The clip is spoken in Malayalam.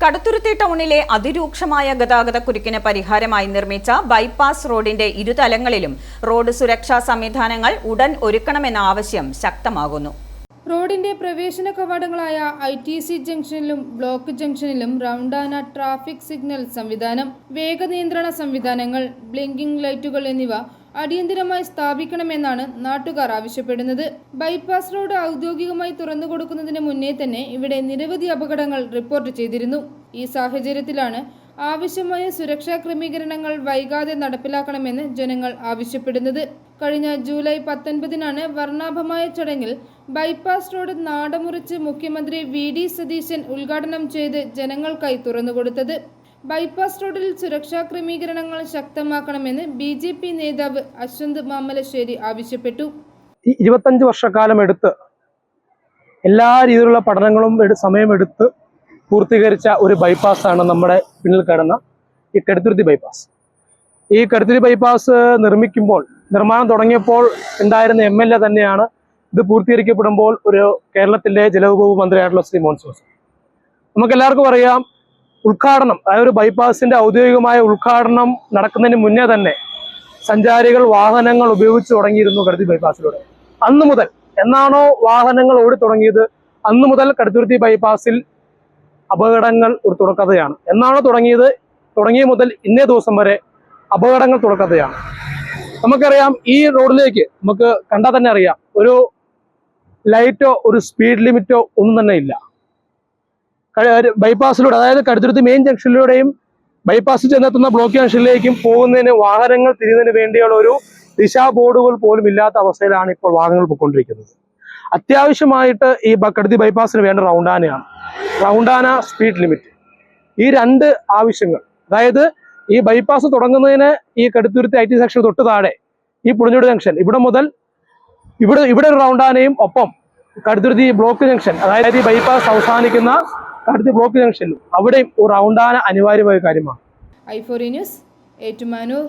കടുത്തുരുത്തി ടൗണിലെ അതിരൂക്ഷമായ ഗതാഗതക്കുരുക്കിന് പരിഹാരമായി നിർമ്മിച്ച ബൈപ്പാസ് റോഡിന്റെ ഇരുതലങ്ങളിലും റോഡ് സുരക്ഷാ സംവിധാനങ്ങൾ ഉടൻ ഒരുക്കണമെന്ന ആവശ്യം ശക്തമാകുന്നു. റോഡിന്റെ പ്രവേശന കവാടങ്ങളായ ITC ജംഗ്ഷനിലും ബ്ലോക്ക് ജംഗ്ഷനിലും റൗണ്ടാന ട്രാഫിക് സിഗ്നൽ സംവിധാനം, വേഗനിയന്ത്രണ സംവിധാനങ്ങൾ, ബ്ലിങ്കിംഗ് ലൈറ്റുകൾ എന്നിവ അടിയന്തരമായി സ്ഥാപിക്കണമെന്നാണ് നാട്ടുകാർ ആവശ്യപ്പെടുന്നത്. ബൈപ്പാസ് റോഡ് ഔദ്യോഗികമായി തുറന്നുകൊടുക്കുന്നതിന് മുന്നേ തന്നെ ഇവിടെ നിരവധി അപകടങ്ങൾ റിപ്പോർട്ട് ചെയ്തിരുന്നു. ഈ സാഹചര്യത്തിലാണ് ആവശ്യമായ സുരക്ഷാ ക്രമീകരണങ്ങൾ വൈകാതെ നടപ്പിലാക്കണമെന്ന് ജനങ്ങൾ ആവശ്യപ്പെടുന്നത്. കഴിഞ്ഞ ജൂലൈ 19-നാണ് വർണ്ണാഭമായ ചടങ്ങിൽ ബൈപ്പാസ് റോഡ് നാടമുറിച്ച് മുഖ്യമന്ത്രി VD സതീശൻ ഉദ്ഘാടനം ചെയ്ത് ജനങ്ങൾക്കായി തുറന്നുകൊടുത്തത്. ബൈപ്പാസ് റോഡിൽ സുരക്ഷാ ക്രമീകരണങ്ങൾ ശക്തമാക്കണമെന്ന് BJP നേതാവ് അശ്വന്ത് മാമലശ്ശേരി ആവശ്യപ്പെട്ടു. 25 വർഷക്കാലം എടുത്ത് എല്ലാ രീതിയിലുള്ള പഠനങ്ങളും സമയമെടുത്ത് പൂർത്തീകരിച്ച ഒരു ബൈപ്പാസാണ് നമ്മുടെ പിന്നിൽ കിടന്ന ഈ കടുത്തുരുത്തി ബൈപ്പാസ്. ഈ കടുത്തുരുത്തി ബൈപ്പാസ് നിർമ്മാണം തുടങ്ങിയപ്പോൾ ഉണ്ടായിരുന്ന MLA തന്നെയാണ് ഇത് പൂർത്തീകരിക്കപ്പെടുമ്പോൾ ഒരു കേരളത്തിലെ ജലവകുപ്പ് മന്ത്രിയായിട്ടുള്ള ശ്രീ മോൻസ്. നമുക്കെല്ലാവർക്കും അറിയാം, ഉദ്ഘാടനം, അതായത് ഒരു ബൈപ്പാസിന്റെ ഔദ്യോഗികമായ ഉദ്ഘാടനം നടക്കുന്നതിന് മുന്നേ തന്നെ സഞ്ചാരികൾ വാഹനങ്ങൾ ഉപയോഗിച്ച് തുടങ്ങിയിരുന്നു കടുത്തുരുത്തി ബൈപ്പാസിലൂടെ. അന്നു മുതൽ എന്നാണോ വാഹനങ്ങൾ ഓടി തുടങ്ങിയത് അന്നു മുതൽ കടുത്തുരുത്തി ബൈപ്പാസിൽ അപകടങ്ങൾ ഒരു തുടക്കത്തെയാണ്. എന്നാണോ തുടങ്ങിയ മുതൽ ഇന്നേ ദിവസം വരെ അപകടങ്ങൾ തുടക്കത്തെയാണ്. നമുക്കറിയാം, ഈ റോഡിലേക്ക് നമുക്ക് കണ്ടാൽ തന്നെ അറിയാം, ഒരു ലൈറ്റോ ഒരു സ്പീഡ് ലിമിറ്റോ ഒന്നും തന്നെ ഇല്ല. ബൈപ്പാസിലൂടെ, അതായത് കടുത്തുരുത്തി മെയിൻ ജംഗ്ഷനിലൂടെയും ബൈപ്പാസിൽ ചെന്നെത്തുന്ന ബ്ലോക്ക് ജംഗ്ഷനിലേക്കും പോകുന്നതിന് വാഹനങ്ങൾ തിരിയുന്നതിന് വേണ്ടിയുള്ള ഒരു ദിശാ ബോർഡുകൾ പോലും ഇല്ലാത്ത അവസ്ഥയിലാണ് ഇപ്പോൾ വാഹനങ്ങൾ പോയിക്കൊണ്ടിരിക്കുന്നത്. അത്യാവശ്യമായിട്ട് ഈ കടുത്തുരുത്തി ബൈപ്പാസിന് വേണ്ട റൗണ്ടാന സ്പീഡ് ലിമിറ്റ്, ഈ രണ്ട് ആവശ്യങ്ങൾ, അതായത് ഈ ബൈപ്പാസ് തുടങ്ങുന്നതിന് ഈ കടുത്തുരുത്തി IT സെക്ഷൻ തൊട്ട് താഴെ ഈ പുളിഞ്ഞോട് ജംഗ്ഷൻ ഇവിടെ ഒരു റൗണ്ടാനയും, ഒപ്പം കടുത്തുരുത്തി ബ്ലോക്ക് ജംഗ്ഷൻ, അതായത് ഈ ബൈപ്പാസ് അവസാനിക്കുന്ന കടുത്തുരുത്തി ബ്ലോക്ക് ജംഗ്ഷനിലും അവിടെയും ഒരു റൗണ്ടാന അനിവാര്യമായ കാര്യമാണ്. i4 news, Ettumanoor.